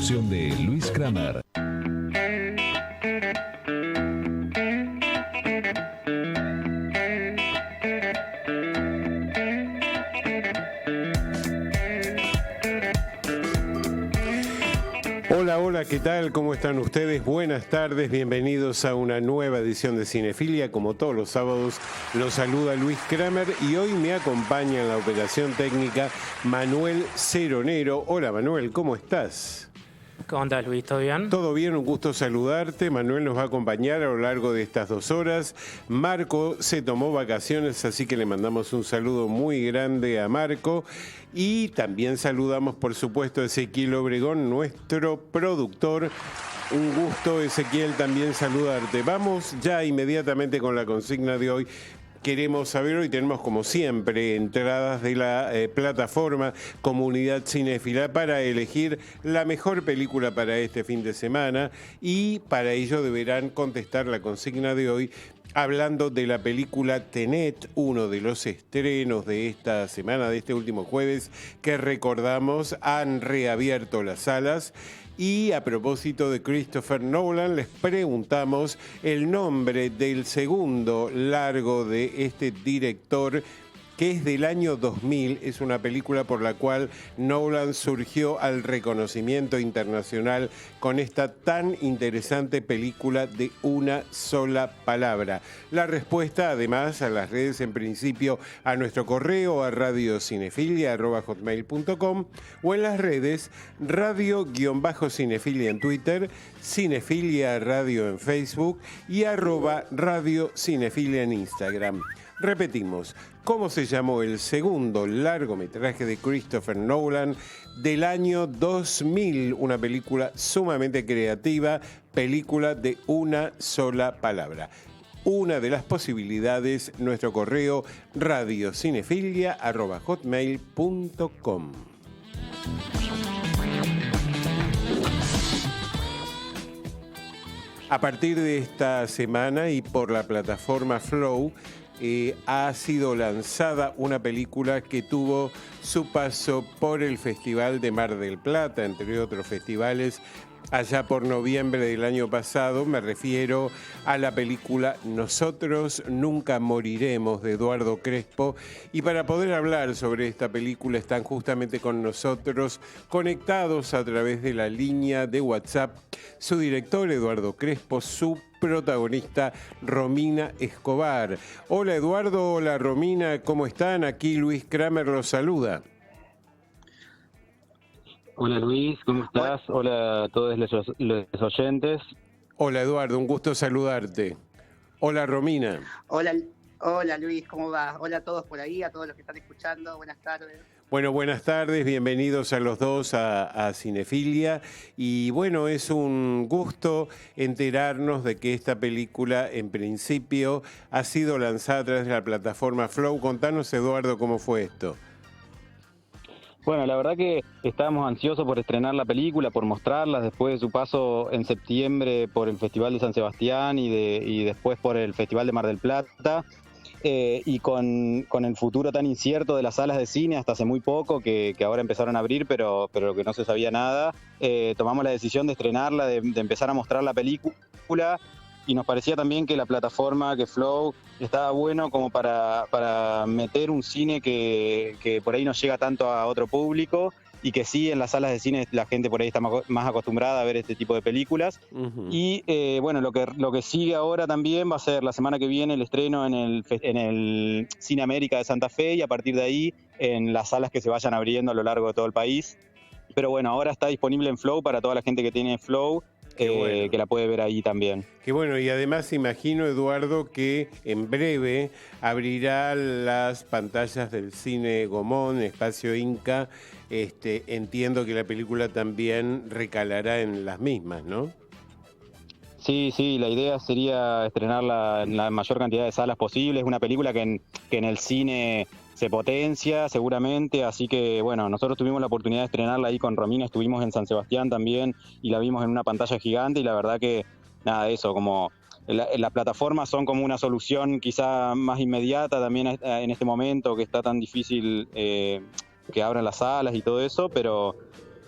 conducción de Luis Kramer. Hola, ¿qué tal? ¿Cómo están ustedes? Buenas tardes, bienvenidos a una nueva edición de Cinefilia. Como todos los sábados, los saluda Luis Kramer y hoy me acompaña en la operación técnica Manuel Ceronero. Hola Manuel, ¿cómo estás? ¿Cómo estás, Luis? ¿Todo bien? Todo bien, un gusto saludarte. Manuel nos va a acompañar a lo largo de estas 2 horas. Marco se tomó vacaciones, así que le mandamos un saludo muy grande a Marco. Y también saludamos, por supuesto, a Ezequiel Obregón, nuestro productor. Un gusto, Ezequiel, también saludarte. Vamos ya inmediatamente con la consigna de hoy. Queremos saber, hoy tenemos como siempre entradas de la plataforma Comunidad Cinéfila para elegir la mejor película para este fin de semana y para ello deberán contestar la consigna de hoy hablando de la película Tenet, uno de los estrenos de esta semana, de este último jueves, que recordamos han reabierto las salas. Y a propósito de Christopher Nolan, les preguntamos el nombre del segundo largo de este director, que es del año 2000, es una película por la cual Nolan surgió al reconocimiento internacional con esta tan interesante película de una sola palabra. La respuesta, además, a las redes, en principio, a nuestro correo a radiocinefilia@hotmail.com o en las redes radio-cinefilia en Twitter, Cinefilia Radio en Facebook y @radiocinefilia en Instagram. Repetimos, ¿cómo se llamó el segundo largometraje de Christopher Nolan del año 2000? Una película sumamente creativa, película de una sola palabra. Una de las posibilidades, nuestro correo radiocinefilia@hotmail.com. A partir de esta semana y por la plataforma Flow, ha sido lanzada una película que tuvo su paso por el Festival de Mar del Plata, entre otros festivales, allá por noviembre del año pasado. Me refiero a la película Nosotros Nunca Moriremos, de Eduardo Crespo. Y para poder hablar sobre esta película están justamente con nosotros, conectados a través de la línea de WhatsApp, su director Eduardo Crespo, su protagonista Romina Escobar. Hola Eduardo, hola Romina, ¿cómo están? Aquí Luis Kramer los saluda. Hola Luis, ¿cómo estás? Hola a todos los oyentes. Hola Eduardo, un gusto saludarte. Hola Romina. Hola Luis, ¿cómo va? Hola a todos por ahí, a todos los que están escuchando, buenas tardes. Bueno, buenas tardes, bienvenidos a los dos a Cinefilia. Y bueno, es un gusto enterarnos de que esta película en principio ha sido lanzada a través de la plataforma Flow. Contanos Eduardo, ¿cómo fue esto? Bueno, la verdad que estábamos ansiosos por estrenar la película, por mostrarla, después de su paso en septiembre por el Festival de San Sebastián y después por el Festival de Mar del Plata. Y con el futuro tan incierto de las salas de cine hasta hace muy poco, que ahora empezaron a abrir, pero que no se sabía nada, tomamos la decisión de estrenarla, de empezar a mostrar la película. Y nos parecía también que la plataforma, que Flow, estaba bueno como para meter un cine que por ahí no llega tanto a otro público y que sí en las salas de cine la gente por ahí está más acostumbrada a ver este tipo de películas. Uh-huh. Y bueno, lo que sigue ahora también va a ser la semana que viene el estreno en el Cine América de Santa Fe y a partir de ahí en las salas que se vayan abriendo a lo largo de todo el país. Pero bueno, ahora está disponible en Flow para toda la gente que tiene Flow. Bueno. Que la puede ver ahí también. Qué bueno, y además imagino, Eduardo, que en breve abrirá las pantallas del Cine Gomón, Espacio Inca. Entiendo que la película también recalará en las mismas, ¿no? Sí, la idea sería estrenarla en la mayor cantidad de salas posible. Es una película que en el cine se potencia seguramente, así que bueno, nosotros tuvimos la oportunidad de estrenarla ahí con Romina, estuvimos en San Sebastián también y la vimos en una pantalla gigante y la verdad que nada, eso, como las plataformas son como una solución quizá más inmediata también en este momento que está tan difícil que abran las salas y todo eso, pero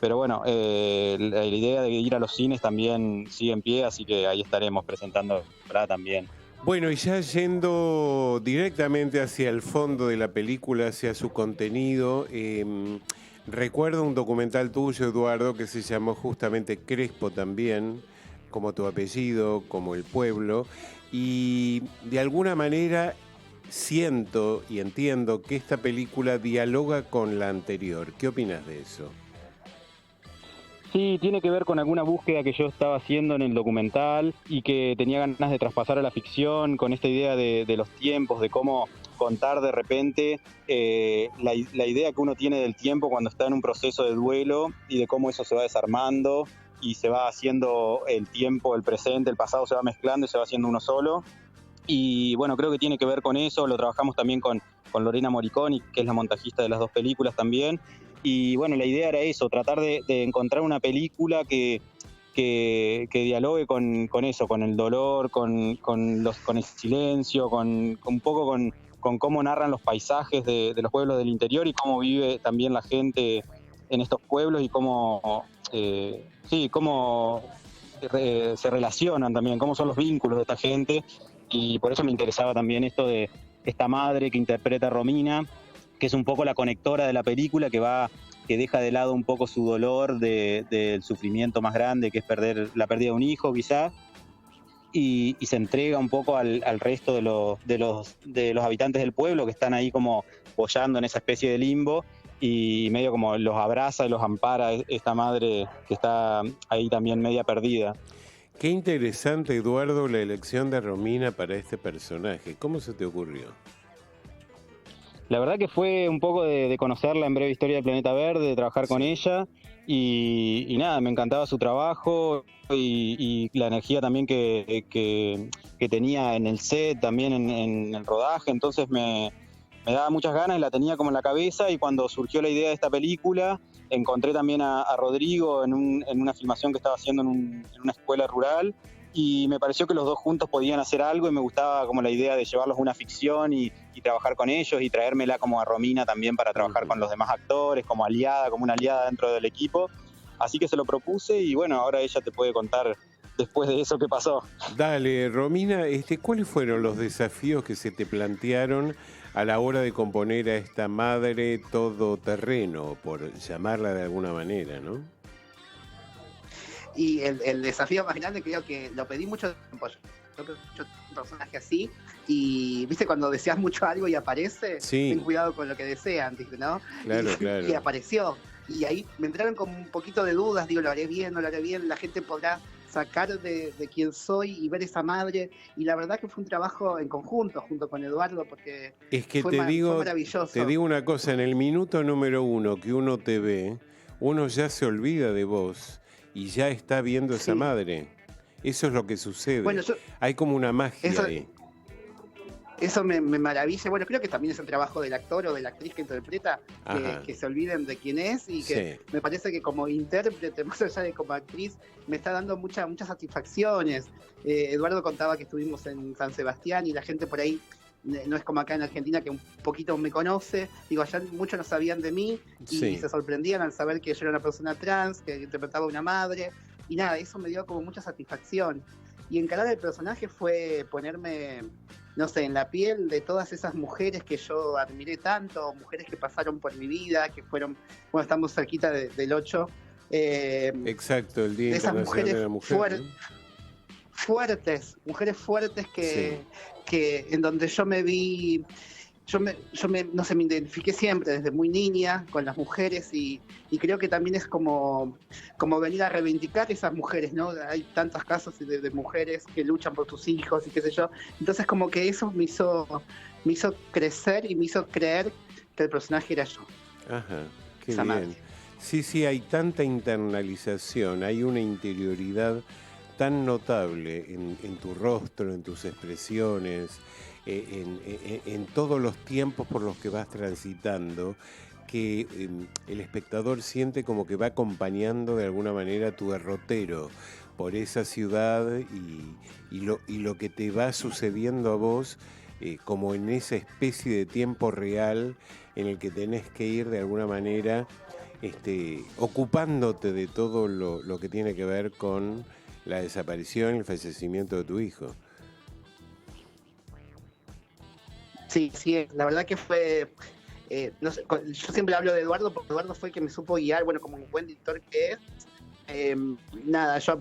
Pero bueno, la idea de ir a los cines también sigue en pie, así que ahí estaremos presentando también. Bueno, y ya yendo directamente hacia el fondo de la película, hacia su contenido, recuerdo un documental tuyo, Eduardo, que se llamó justamente Crespo también, como tu apellido, como el pueblo, y de alguna manera siento y entiendo que esta película dialoga con la anterior. ¿Qué opinas de eso? Sí, tiene que ver con alguna búsqueda que yo estaba haciendo en el documental y que tenía ganas de traspasar a la ficción con esta idea de los tiempos, de cómo contar de repente la idea que uno tiene del tiempo cuando está en un proceso de duelo y de cómo eso se va desarmando y se va haciendo el tiempo, el presente, el pasado se va mezclando y se va haciendo uno solo. Y bueno, creo que tiene que ver con eso, lo trabajamos también con Lorena Moriconi, que es la montajista de las dos películas también. Y bueno, la idea era eso, tratar de encontrar una película que dialogue con eso, con el dolor, con el silencio, con un poco con cómo narran los paisajes de los pueblos del interior y cómo vive también la gente en estos pueblos y cómo, cómo se relacionan también, cómo son los vínculos de esta gente. Y por eso me interesaba también esto de esta madre que interpreta a Romina, que es un poco la conectora de la película, que deja de lado un poco su dolor del sufrimiento más grande, que es la pérdida de un hijo quizás, y se entrega un poco al resto de los habitantes del pueblo que están ahí como boyando en esa especie de limbo, y medio como los abraza y los ampara esta madre que está ahí también media perdida. Qué interesante, Eduardo, la elección de Romina para este personaje. ¿Cómo se te ocurrió? La verdad que fue un poco de conocerla en Breve Historia del Planeta Verde, de trabajar con ella y nada, me encantaba su trabajo y la energía también que tenía en el set, también en el rodaje, entonces me daba muchas ganas y la tenía como en la cabeza, y cuando surgió la idea de esta película encontré también a Rodrigo en una filmación que estaba haciendo en una escuela rural, y me pareció que los dos juntos podían hacer algo y me gustaba como la idea de llevarlos a una ficción y trabajar con ellos y traérmela como a Romina también para trabajar con los demás actores, como una aliada dentro del equipo. Así que se lo propuse y bueno, ahora ella te puede contar después de eso qué pasó. Dale, Romina, ¿cuáles fueron los desafíos que se te plantearon a la hora de componer a esta madre todoterreno, por llamarla de alguna manera, ¿no? Y el desafío más grande, creo que lo pedí mucho tiempo. Yo pedí mucho un personaje así, y viste cuando deseas mucho algo y aparece, Sí. ten cuidado con lo que desean, ¿no? Claro, claro. Y apareció. Y ahí me entraron con un poquito de dudas, digo, ¿lo haré bien, no lo haré bien? La gente podrá sacar de quién soy y ver esa madre. Y la verdad que fue un trabajo en conjunto, junto con Eduardo, porque Es que fue maravilloso. te digo una cosa, en el minuto número 1 que uno te ve, uno ya se olvida de vos y ya está viendo esa madre. Eso es lo que sucede. Bueno, hay como una magia ahí. Eso me maravilla. Bueno, creo que también es el trabajo del actor o de la actriz que interpreta, que se olviden de quién es, y que me parece que como intérprete, más allá de como actriz, me está dando muchas satisfacciones. Eduardo contaba que estuvimos en San Sebastián y la gente por ahí, no es como acá en Argentina, que un poquito me conoce. Digo, allá muchos no sabían de mí y se sorprendían al saber que yo era una persona trans, que interpretaba a una madre. Y nada, eso me dio como mucha satisfacción. Y encarar el personaje fue ponerme, no sé, en la piel de todas esas mujeres que yo admiré tanto, mujeres que pasaron por mi vida, que fueron, bueno, estamos cerquita del 8. Exacto, el Día Internacional de la Mujer. Mujeres fuertes que en donde yo me vi, no sé, me identifiqué siempre desde muy niña con las mujeres, y creo que también es como venir a reivindicar esas mujeres, ¿no? Hay tantos casos de mujeres que luchan por sus hijos y qué sé yo. Entonces como que eso me hizo crecer y me hizo creer que el personaje era yo. Ajá, qué bien. Madre. Sí, hay tanta internalización, hay una interioridad tan notable en tu rostro, en tus expresiones, en todos los tiempos por los que vas transitando, que el espectador siente como que va acompañando de alguna manera tu derrotero por esa ciudad y lo que te va sucediendo a vos, como en esa especie de tiempo real en el que tenés que ir de alguna manera ocupándote de todo lo que tiene que ver con la desaparición y el fallecimiento de tu hijo. Sí, la verdad que fue, no sé, yo siempre hablo de Eduardo, porque Eduardo fue el que me supo guiar, bueno, como un buen director que es. Nada, yo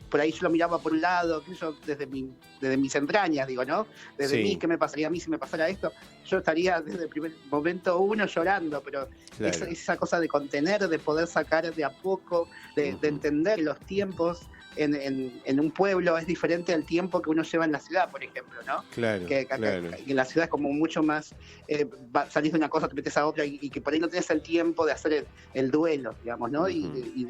por ahí yo lo miraba por un lado, yo desde mis entrañas, digo, ¿no? Desde Sí. mí, ¿qué me pasaría a mí si me pasara esto? Yo estaría desde el primer momento uno llorando, pero Claro. esa cosa de contener, de poder sacar de a poco, de entender los tiempos en un pueblo es diferente al tiempo que uno lleva en la ciudad, por ejemplo, ¿no? Claro, Que claro. en la ciudad es como mucho más, salís de una cosa, te metes a otra y que por ahí no tenés el tiempo de hacer el duelo, digamos, ¿no? Y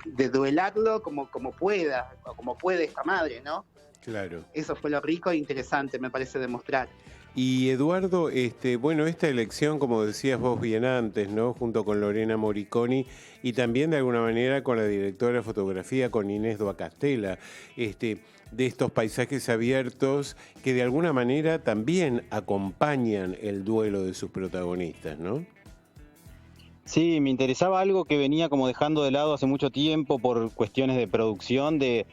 de duelarlo como pueda, o como puede esta madre, ¿no? Claro. Eso fue lo rico e interesante, me parece, demostrar. Y Eduardo, bueno, esta elección, como decías vos bien antes, ¿no? Junto con Lorena Moriconi y también de alguna manera con la directora de fotografía, con Inés Duacastela, de estos paisajes abiertos que de alguna manera también acompañan el duelo de sus protagonistas, ¿no? Sí, me interesaba algo que venía como dejando de lado hace mucho tiempo por cuestiones de producción, de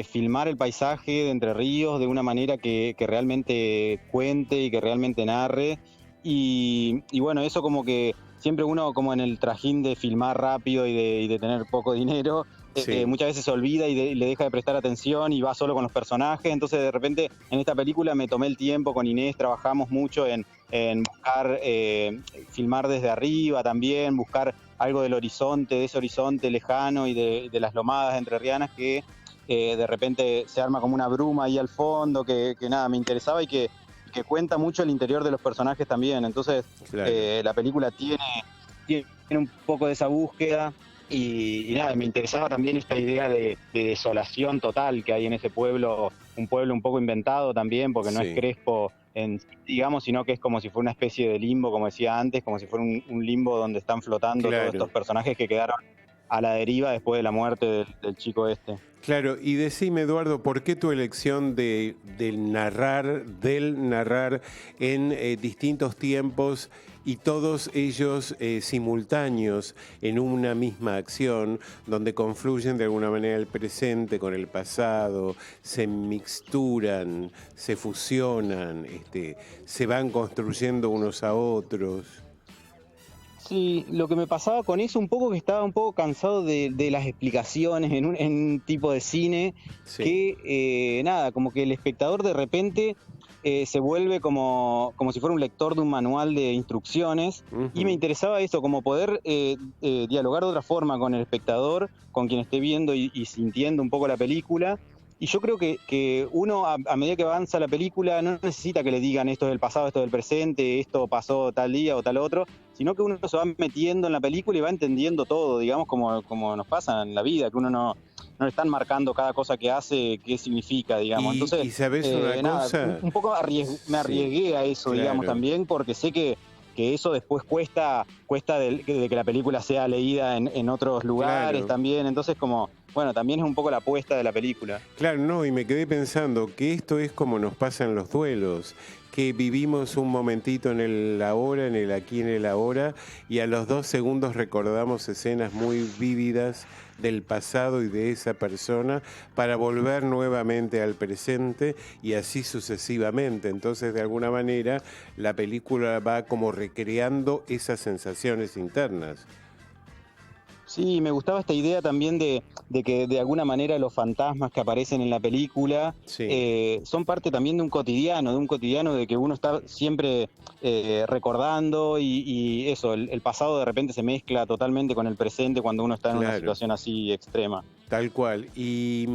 filmar el paisaje de Entre Ríos de una manera que realmente cuente y que realmente narre. Y bueno, eso como que siempre uno como en el trajín de filmar rápido y de tener poco dinero, Sí. muchas veces se olvida y le deja de prestar atención y va solo con los personajes. Entonces de repente en esta película me tomé el tiempo con Inés, trabajamos mucho en buscar, filmar desde arriba también, buscar algo del horizonte, de ese horizonte lejano y de las lomadas entrerrianas que de repente se arma como una bruma ahí al fondo, que nada, me interesaba y que cuenta mucho el interior de los personajes también. Entonces, Claro. la película tiene un poco de esa búsqueda y nada, me interesaba también esta idea de desolación total que hay en ese pueblo, un pueblo un poco inventado también, porque no Sí. es Crespo, digamos, sino que es como si fuera una especie de limbo, como decía antes, como si fuera un limbo donde están flotando Claro. todos estos personajes que quedaron a la deriva después de la muerte del chico este. Claro, y decime, Eduardo, ¿por qué tu elección del narrar en distintos tiempos y todos ellos simultáneos en una misma acción, donde confluyen de alguna manera el presente con el pasado, se mixturan, se fusionan, se van construyendo unos a otros? Sí, lo que me pasaba con eso un poco que estaba un poco cansado de las explicaciones en un tipo de cine Sí. que, nada, como que el espectador de repente se vuelve como si fuera un lector de un manual de instrucciones. Uh-huh. Y me interesaba eso, como poder dialogar de otra forma con el espectador, con quien esté viendo y sintiendo un poco la película. Y yo creo que uno, a medida que avanza la película, no necesita que le digan esto es del pasado, esto es del presente, esto pasó tal día o tal otro, sino que uno se va metiendo en la película y va entendiendo todo, digamos, como nos pasa en la vida, que uno no le están marcando cada cosa que hace, qué significa, digamos. Entonces, ¿Y sabes una cosa? Un poco me arriesgué a eso, claro. digamos, también, porque sé que eso después cuesta de que la película sea leída en otros lugares, claro, también. Entonces, como, bueno, también es un poco la apuesta de la película. Claro, no, y me quedé pensando que esto es como nos pasa en los duelos, que vivimos un momentito en el ahora, en el aquí, en el ahora, y a los 2 segundos recordamos escenas muy vívidas del pasado y de esa persona para volver nuevamente al presente y así sucesivamente. Entonces, de alguna manera, la película va como recreando esas sensaciones internas. Sí, me gustaba esta idea también de que de alguna manera los fantasmas que aparecen en la película sí, son parte también de un cotidiano de que uno está siempre recordando y eso, el pasado de repente se mezcla totalmente con el presente cuando uno está en una situación así extrema. Tal cual. Y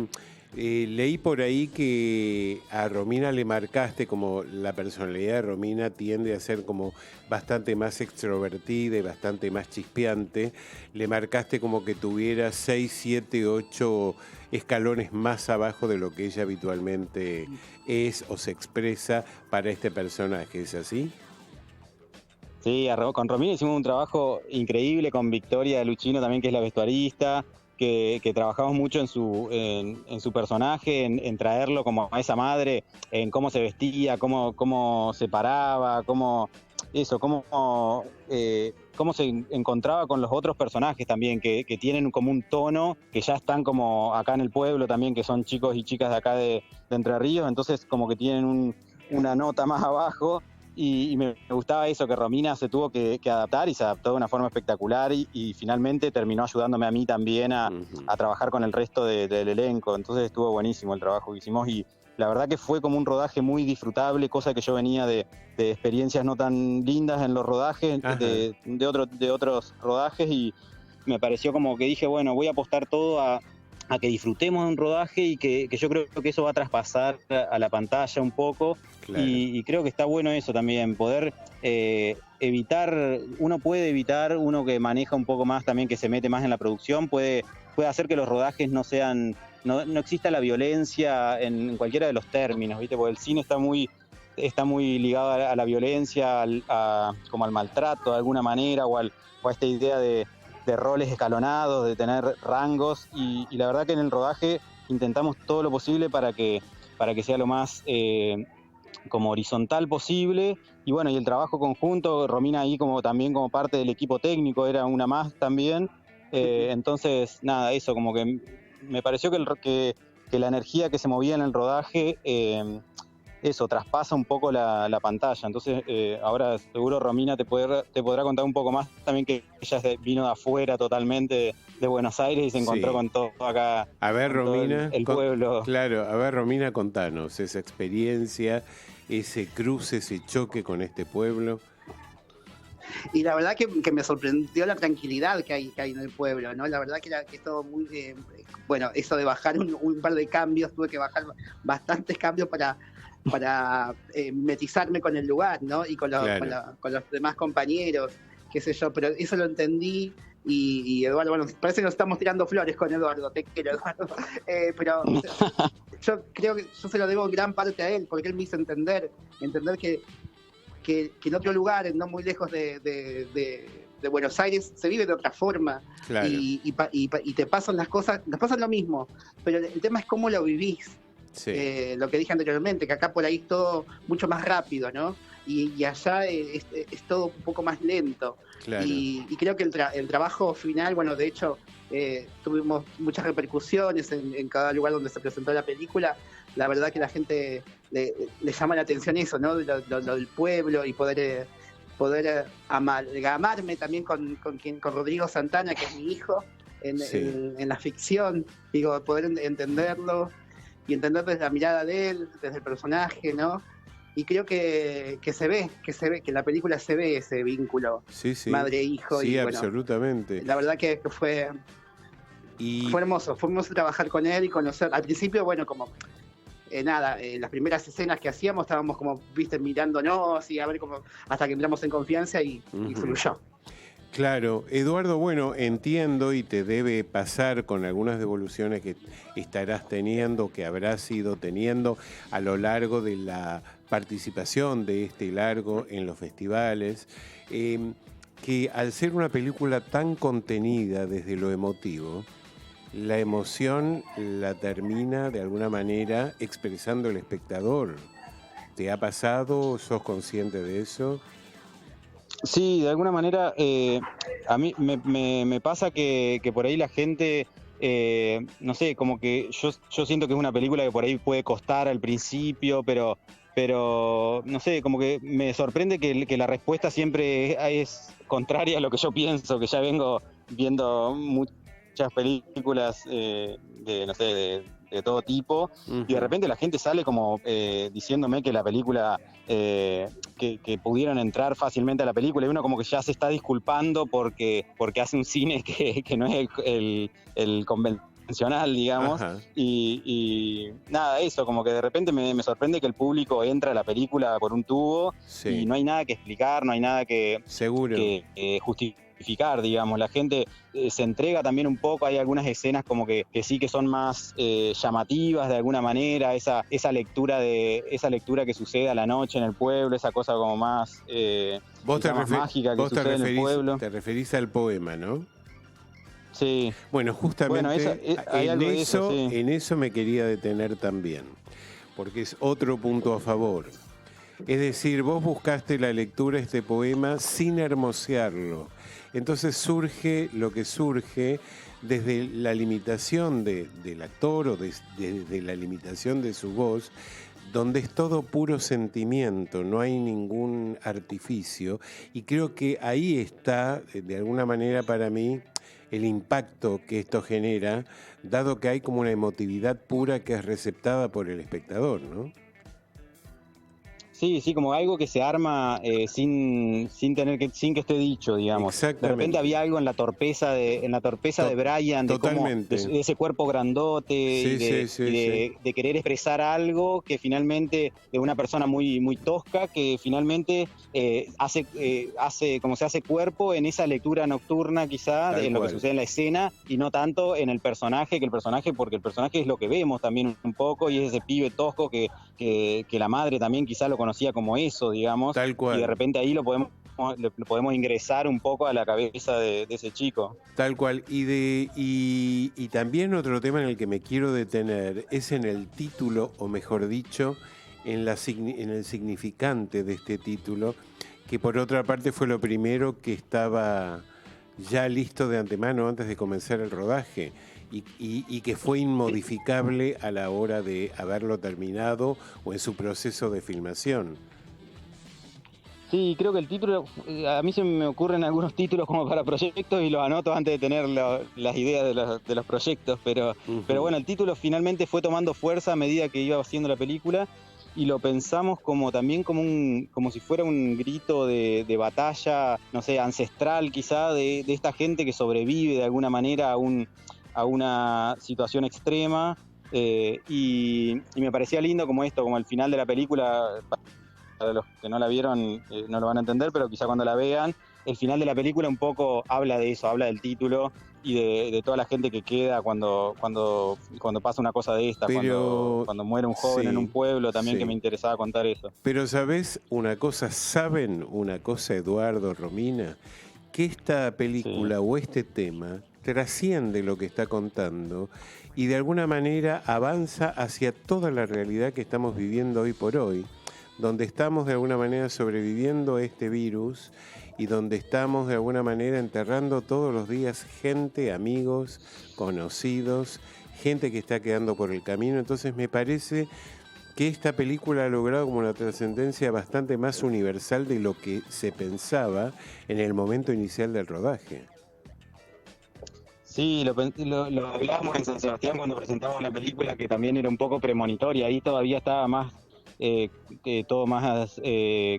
leí por ahí que a Romina le marcaste, como la personalidad de Romina tiende a ser como bastante más extrovertida y bastante más chispeante, le marcaste como que tuviera 6, 7, 8 escalones más abajo de lo que ella habitualmente es o se expresa para este personaje, ¿es así? Sí, con Romina hicimos un trabajo increíble, con Victoria Luchino también, que es la vestuarista, que trabajamos mucho en su personaje, en traerlo como a esa madre, en cómo se vestía, cómo se paraba, cómo eso, cómo se encontraba con los otros personajes también, que tienen como un tono, que ya están como acá en el pueblo también, que son chicos y chicas de acá de Entre Ríos, entonces como que tienen una nota más abajo, y me gustaba eso, que Romina se tuvo que adaptar y se adaptó de una forma espectacular y finalmente terminó ayudándome a mí también a trabajar con el resto del elenco, entonces estuvo buenísimo el trabajo que hicimos y la verdad que fue como un rodaje muy disfrutable, cosa que yo venía de experiencias no tan lindas en los rodajes, de otros rodajes, y me pareció como que dije, bueno, voy a apostar todo a que disfrutemos de un rodaje y que yo creo que eso va a traspasar a la pantalla un poco. Claro. Y creo que está bueno eso también, poder evitar, uno que maneja un poco más también, que se mete más en la producción, puede hacer que los rodajes no exista la violencia en cualquiera de los términos, ¿viste? Porque el cine está muy ligado a la violencia, como al maltrato de alguna manera, o a esta idea de roles escalonados, de tener rangos, y la verdad que en el rodaje intentamos todo lo posible para que sea lo más como horizontal posible, y bueno, y el trabajo conjunto, Romina ahí también como parte del equipo técnico, era una más también, entonces nada, eso, como que me pareció que la energía que se movía en el rodaje eso traspasa un poco la pantalla. Entonces ahora seguro Romina te podrá contar un poco más también, que ella vino de afuera totalmente de Buenos Aires y se encontró con todo acá. A ver, Romina, el pueblo. Claro, a ver, Romina, contanos esa experiencia, ese cruce, ese choque con este pueblo. Y la verdad que me sorprendió la tranquilidad que hay en el pueblo, ¿no? La verdad que es todo muy... bueno, eso de bajar un par de cambios, tuve que bajar bastantes cambios para metizarme con el lugar, ¿no? Y con los demás compañeros, qué sé yo, pero eso lo entendí. Y Eduardo, bueno, parece que nos estamos tirando flores con Eduardo, te quiero, Eduardo. Pero yo creo que yo se lo debo en gran parte a él, porque él me hizo entender que en otro lugar, no muy lejos de Buenos Aires, se vive de otra forma. Claro. Y te pasan las cosas, nos pasan lo mismo, pero el tema es cómo lo vivís. Sí. Lo que dije anteriormente, que acá por ahí es todo mucho más rápido, ¿no? Y allá es todo un poco más lento. Claro. Y creo que el trabajo final, bueno, de hecho, tuvimos muchas repercusiones en cada lugar donde se presentó la película. La verdad que la gente le llama la atención eso, ¿no? Lo del pueblo, y poder amalgamarme también con Rodrigo Santana, que es mi hijo, en la ficción. Digo, poder entenderlo y entender desde la mirada de él, desde el personaje, ¿no? Y creo que se ve, que en la película se ve ese vínculo madre-hijo. Sí, y, bueno, absolutamente. La verdad que fue hermoso. Fue hermoso trabajar con él y conocer. Al principio, bueno, como las primeras escenas que hacíamos estábamos como, viste, mirándonos y a ver cómo, hasta que entramos en confianza y fluyó. Claro, Eduardo, bueno, entiendo, y te debe pasar con algunas devoluciones que estarás teniendo, que habrás ido teniendo a lo largo de la participación de este largo en los festivales, que al ser una película tan contenida desde lo emotivo, la emoción la termina de alguna manera expresando el espectador. ¿Te ha pasado? ¿Sos consciente de eso? Sí, de alguna manera a mí me pasa que por ahí la gente, no sé, como que yo siento que es una película que por ahí puede costar al principio, pero no sé, como que me sorprende que la respuesta siempre es contraria a lo que yo pienso, que ya vengo viendo muchas películas de todo tipo, y de repente la gente sale como diciéndome que la película, que pudieron entrar fácilmente a la película, y uno como que ya se está disculpando porque hace un cine que no es el convencional, digamos. Y nada, eso, como que de repente me sorprende que el público entra a la película por un tubo, y no hay nada que explicar, no hay nada que justificar, digamos. La gente se entrega también un poco. Hay algunas escenas como que sí que son más llamativas de alguna manera, esa lectura que sucede a la noche en el pueblo, esa cosa como más, más mágica que sucede en el pueblo. Te referís al poema, ¿no? Sí. Bueno, justamente en eso me quería detener también, porque es otro punto a favor. Es decir, vos buscaste la lectura de este poema sin hermosearlo. Entonces surge lo que surge desde la limitación del actor o desde la limitación de su voz, donde es todo puro sentimiento, no hay ningún artificio. Y creo que ahí está, de alguna manera para mí, el impacto que esto genera, dado que hay como una emotividad pura que es receptada por el espectador, ¿no? Sí, como algo que se arma sin que esté dicho, digamos. Exactamente. De repente había algo en la torpeza de Brian, de ese cuerpo grandote, de querer expresar algo que finalmente, de una persona muy, muy tosca, que finalmente hace como se hace cuerpo en esa lectura nocturna quizá, en lo que sucede en la escena, y no tanto en el personaje, porque el personaje es lo que vemos también un poco, y es ese pibe tosco que la madre también quizá lo conocía como eso, digamos. Tal cual. Y de repente ahí lo podemos ingresar un poco a la cabeza de ese chico. Tal cual. Y también otro tema en el que me quiero detener es en el título, o mejor dicho, en el significante de este título, que por otra parte fue lo primero que estaba ya listo de antemano antes de comenzar el rodaje. Y que fue inmodificable a la hora de haberlo terminado o en su proceso de filmación. Sí, creo que el título, a mí se me ocurren algunos títulos como para proyectos y los anoto antes de tener las ideas de los proyectos, pero bueno, el título finalmente fue tomando fuerza a medida que iba haciendo la película, y lo pensamos como si fuera un grito de batalla, no sé, ancestral quizá, de esta gente que sobrevive de alguna manera a una situación extrema, y me parecía lindo como el final de la película. Para los que no la vieron no lo van a entender, pero quizá cuando la vean, el final de la película un poco habla de eso, habla del título y de toda la gente que queda cuando pasa una cosa de esta, cuando muere un joven en un pueblo, también que me interesaba contar eso. Pero ¿sabés una cosa? ¿Saben una cosa, Eduardo, Romina? Que esta película o este tema trasciende lo que está contando y de alguna manera avanza hacia toda la realidad que estamos viviendo hoy por hoy, donde estamos de alguna manera sobreviviendo a este virus y donde estamos de alguna manera enterrando todos los días gente, amigos, conocidos, gente que está quedando por el camino. Entonces me parece que esta película ha logrado como una trascendencia bastante más universal de lo que se pensaba en el momento inicial del rodaje. Sí, lo hablábamos en San Sebastián cuando presentamos la película, que también era un poco premonitoria, ahí todavía estaba más todo más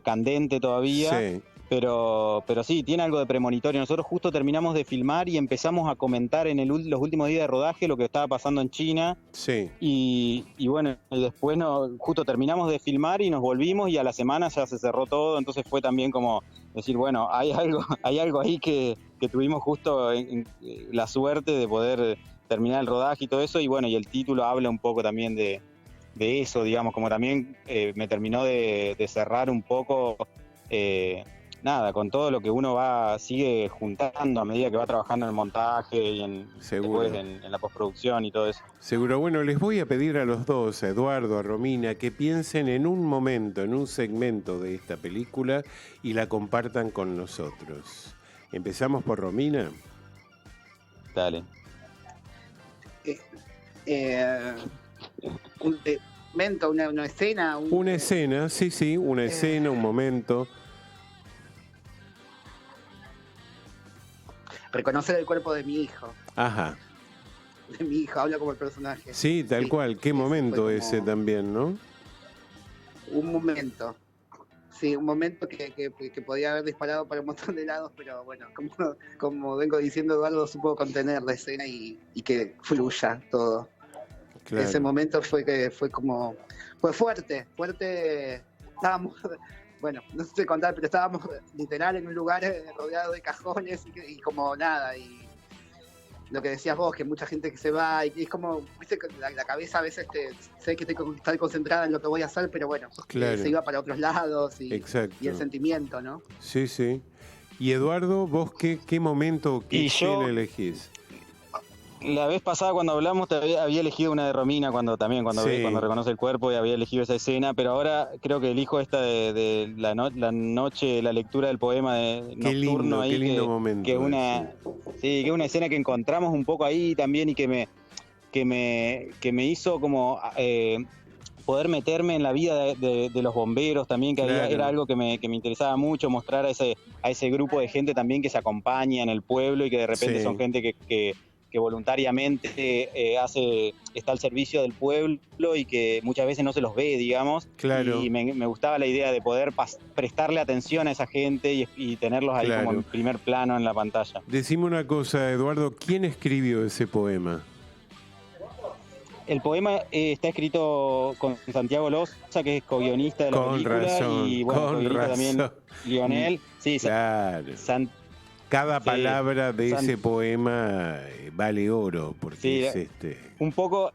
candente todavía, sí. Pero sí, tiene algo de premonitorio. Nosotros justo terminamos de filmar y empezamos a comentar en los últimos días de rodaje lo que estaba pasando en China. Sí. Y bueno, y después justo terminamos de filmar y nos volvimos y a la semana ya se cerró todo, entonces fue también como decir, bueno, hay algo ahí que tuvimos justo la suerte de poder terminar el rodaje y todo eso, y bueno, y el título habla un poco también de eso, digamos, como también me terminó de cerrar un poco, con todo lo que uno sigue juntando a medida que va trabajando en el montaje y después en la postproducción y todo eso. Seguro. Bueno, les voy a pedir a los dos, a Eduardo, a Romina, que piensen en un momento, en un segmento de esta película y la compartan con nosotros. Empezamos por Romina. Dale. Un momento, una escena. Una escena, sí, una escena, un momento. Reconocer el cuerpo de mi hijo. Ajá. De mi hijo, habla como el personaje. Sí, tal cual. Qué momento ese también, ¿no? Un momento. Sí, un momento que podía haber disparado para un montón de lados, pero bueno, como vengo diciendo, Eduardo supo contener la escena y que fluya todo. Claro. Ese momento fue fuerte. Estábamos, bueno, no sé contar, pero estábamos literal en un lugar rodeado de cajones y como nada, y lo que decías vos, que mucha gente que se va, y es como, viste, la cabeza a veces sé que tengo que estar concentrada en lo que voy a hacer, pero bueno, claro, se iba para otros lados y el sentimiento, ¿no? Sí, sí. Y Eduardo, ¿vos qué momento, qué escena elegís? la vez pasada cuando hablamos había elegido una de Romina cuando reconoce el cuerpo y había elegido esa escena, pero ahora creo que elijo esta de la noche, la lectura del poema de Nocturno ahí, qué lindo momento. Que es una escena que encontramos un poco ahí también y que me hizo como poder meterme en la vida de los bomberos también, que era algo que me interesaba mucho, mostrar a ese grupo de gente también que se acompaña en el pueblo y que de repente son gente que voluntariamente está al servicio del pueblo y que muchas veces no se los ve, digamos. Claro. Y me gustaba la idea de poder prestarle atención a esa gente y tenerlos ahí como en primer plano en la pantalla. Decime una cosa, Eduardo, ¿quién escribió ese poema? El poema está escrito con Santiago Loza, que es co-guionista de la película, y bueno, co-guionista también Lionel. Sí, claro. Cada palabra de ese poema vale oro, porque es un poco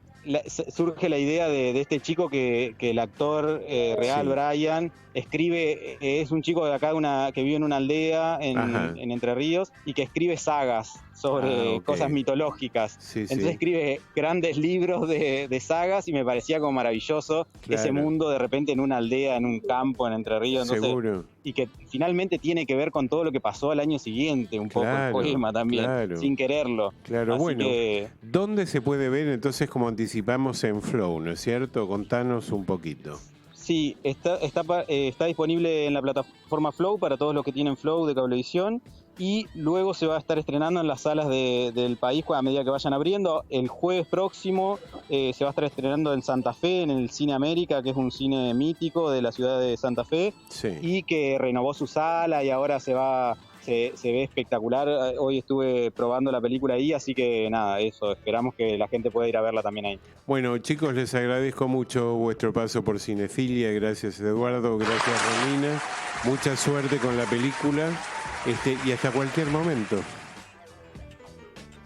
surge la idea de este chico que el actor real, Brian, escribe, es un chico de acá que vive en una aldea en Entre Ríos y que escribe sagas sobre cosas mitológicas. Entonces escribe grandes libros de sagas y me parecía como maravilloso ese mundo de repente en una aldea, en un campo, en Entre Ríos. Entonces, seguro. Y que finalmente tiene que ver con todo lo que pasó al año siguiente, un poco el poema también, sin quererlo. Claro, así bueno. Que... ¿Dónde se puede ver entonces, como anticipamos, en Flow, ¿no es cierto? Contanos un poquito. Sí, está disponible en la plataforma Flow para todos los que tienen Flow de Cablevisión y luego se va a estar estrenando en las salas del país a medida que vayan abriendo. El jueves próximo se va a estar estrenando en Santa Fe, en el Cine América, que es un cine mítico de la ciudad de Santa Fe y que renovó su sala y ahora se ve espectacular. Hoy estuve probando la película ahí, así que nada, eso, esperamos que la gente pueda ir a verla también ahí. Bueno, chicos, les agradezco mucho vuestro paso por Cinefilia. Gracias, Eduardo, gracias, Romina. Mucha suerte con la película y hasta cualquier momento.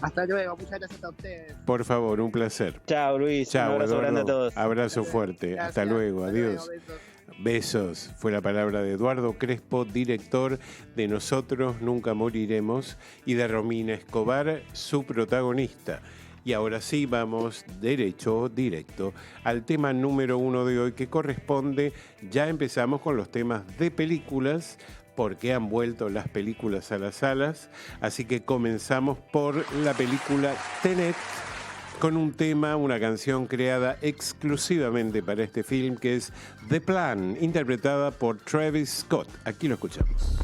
Hasta luego, muchas gracias a ustedes. Por favor, un placer. Chao, Luis. Chao, un abrazo grande a todos. Abrazo fuerte. Gracias. Hasta luego, adiós. Besos. Besos, fue la palabra de Eduardo Crespo, director de Nosotros Nunca Moriremos, y de Romina Escobar, su protagonista. Y ahora sí vamos directo al tema número 1 de hoy, que corresponde, ya empezamos con los temas de películas, porque han vuelto las películas a las salas, así que comenzamos por la película Tenet, con un tema, una canción creada exclusivamente para este film, que es The Plan, interpretada por Travis Scott. Aquí lo escuchamos.